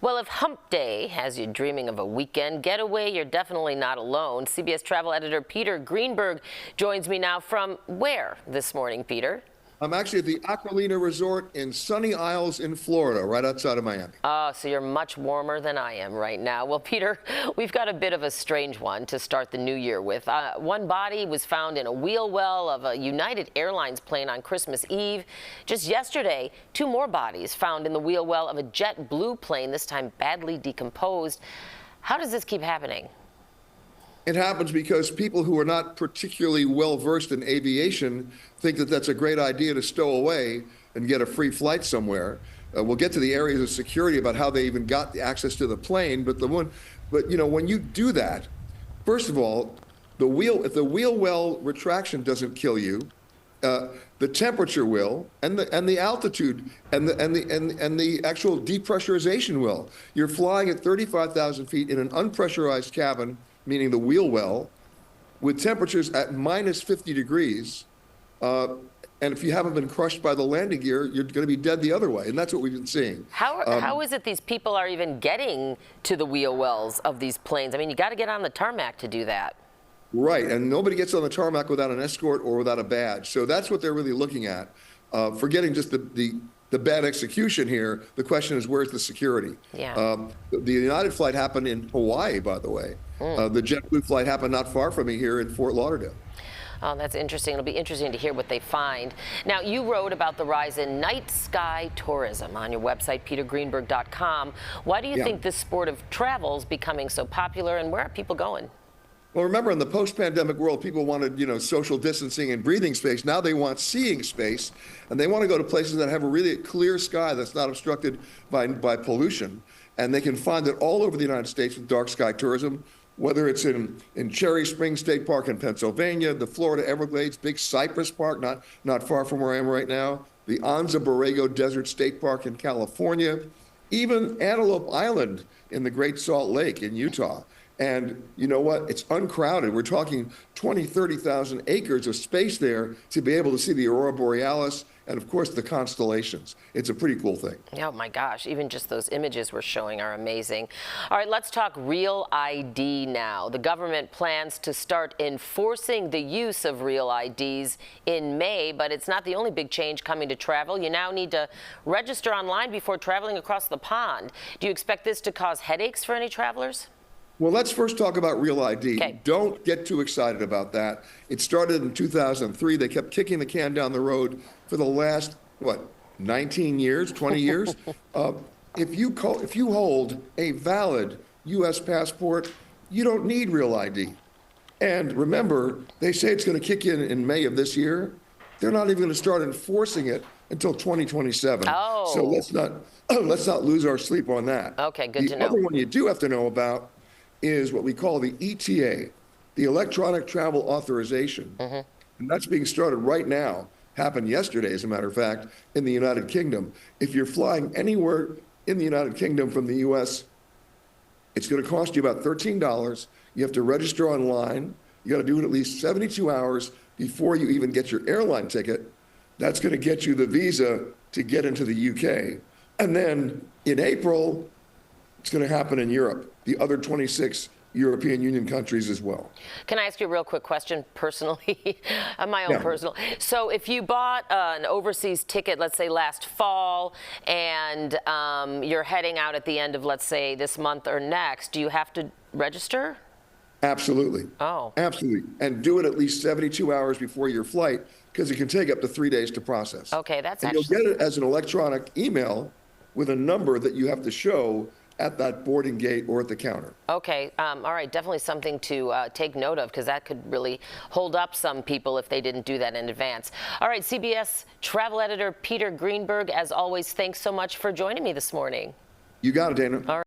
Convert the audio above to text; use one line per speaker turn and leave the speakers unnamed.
Well, if hump day has you dreaming of a weekend getaway, you're definitely not alone. CBS travel editor Peter Greenberg joins me now from where this morning, Peter?
I'm actually at the Aquilina Resort in Sunny Isles in Florida, right outside of Miami.
Oh, so you're much warmer than I am right now. Well, Peter, we've got a bit of a strange one to start the new year with. One body was found in a wheel well of a United Airlines plane on Christmas Eve. Just yesterday, two more bodies found in the wheel well of a JetBlue plane, this time badly decomposed. How does this keep happening?
It happens because people who are not particularly well versed in aviation think that that's a great idea to stow away and get a free flight somewhere. We'll get to the areas of security about how they even got the access to the plane, but when you do that, first of all, if the wheel well retraction doesn't kill you, the temperature will, and the altitude, and the actual depressurization will. You're flying at 35,000 feet in an unpressurized cabin, meaning the wheel well, with temperatures at minus 50 degrees. And if you haven't been crushed by the landing gear, you're going to be dead the other way. And that's what we've been seeing.
How is it these people are even getting to the wheel wells of these planes? I mean, you got to get on the tarmac to do that.
Right. And nobody gets on the tarmac without an escort or without a badge. So that's what they're really looking at. Forgetting just the bad execution here, the question is, where's the security?
Yeah.
The United flight happened in Hawaii, by the way. The JetBlue flight happened not far from me here in Fort Lauderdale.
Oh, that's interesting. It'll be interesting to hear what they find. Now, you wrote about the rise in night sky tourism on your website, petergreenberg.com. Why do you think this sport of travel is becoming so popular, and where are people going?
Well, remember, in the post-pandemic world, people wanted, social distancing and breathing space. Now they want seeing space, and they want to go to places that have a really clear sky that's not obstructed by pollution. And they can find it all over the United States with dark sky tourism, whether it's in Cherry Springs State Park in Pennsylvania, the Florida Everglades, Big Cypress Park, not far from where I am right now, the Anza Borrego Desert State Park in California, even Antelope Island in the Great Salt Lake in Utah. And you know what? It's uncrowded. We're talking 20, 30,000 acres of space there to be able to see the Aurora Borealis and, of course, the constellations. It's a pretty cool thing.
Oh, my gosh. Even just those images we're showing are amazing. All right, let's talk Real ID now. The government plans to start enforcing the use of Real IDs in May, but it's not the only big change coming to travel. You now need to register online before traveling across the pond. Do you expect this to cause headaches for any travelers?
Well, let's first talk about Real ID.
Okay.
Don't get too excited about that. It started in 2003. They kept kicking the can down the road for the last, 19 years, 20 years? If you hold a valid U.S. passport, you don't need Real ID. And remember, they say it's going to kick in May of this year. They're not even going to start enforcing it until 2027.
Oh.
So let's not lose our sleep on that.
Okay, good to know.
The other one you do have to know about is what we call the ETA, the Electronic Travel Authorization. And that's being started right now, happened yesterday, as a matter of fact, in the United Kingdom. If you're flying anywhere in the United Kingdom from the U.S., it's going to cost you about $13. You have to register online. You got to do it at least 72 hours before you even get your airline ticket. That's going to get you the visa to get into the UK. And then in April, it's going to happen in Europe, the other 26 European Union countries as well.
Can I ask you a real quick question personally? My own personal. So if you bought an overseas ticket, let's say last fall, and you're heading out at the end of, let's say, this month or next, do you have to register?
Absolutely.
Oh.
Absolutely. And do it at least 72 hours before your flight, because it can take up to 3 days to process.
Okay, that's
and
actually...
you'll get it as an electronic email with a number that you have to show at that boarding gate or at the counter.
Okay. All right. Definitely something to take note of, because that could really hold up some people if they didn't do that in advance. All right. CBS travel editor Peter Greenberg, as always, thanks so much for joining me this morning.
You got it, Dana.
All right.